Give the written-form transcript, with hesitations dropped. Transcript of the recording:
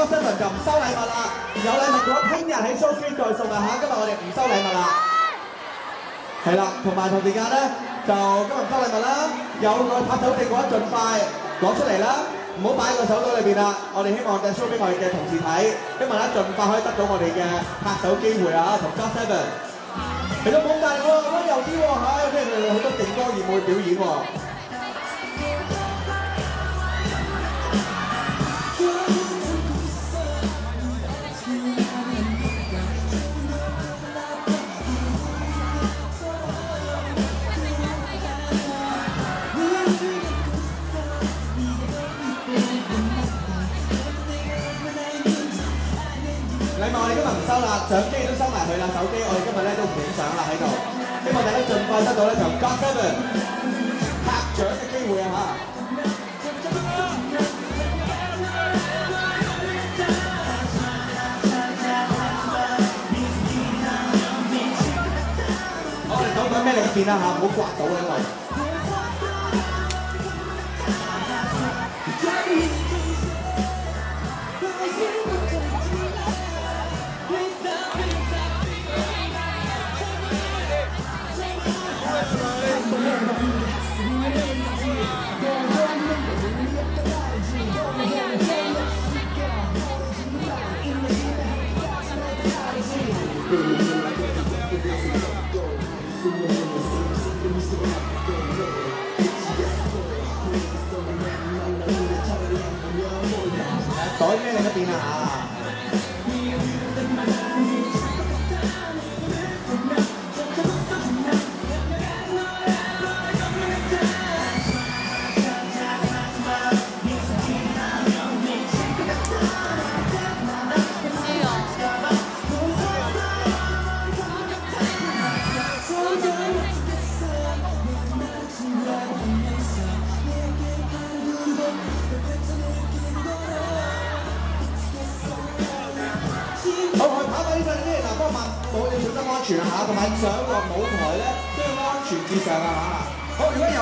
Seven 就唔收禮物啦，有禮物嘅話聽日喺 Showcase 再送啊嚇，今日我哋唔收禮物啦。係啦，同埋同時間咧就今日唔收禮物啦，有個拍手證嘅話盡快攞出嚟啦，唔好擺喺個手袋裏邊啦。我哋希望就 show 俾我哋嘅同事睇，希望咧盡快可以得到我哋嘅拍手機會啊，同 God Seven。其實冇咁大喎，溫柔啲喎嚇，即係佢哋好多勁歌熱舞表演喎。禮物我哋今日唔收啦，相機都收埋佢啦，手機我哋今日咧都唔影相啦喺度，希望大家盡快得到咧就 God Seven 拍獎嘅機會啊嚇！我哋手袋咩零件啊嚇，唔好刮到喺度。袋咩另一邊啊嚇！好，我哋跑快啲上先，嗱，幫我要小心安全嚇，同埋上落舞台咧都要安全至上啊嚇。好，如果有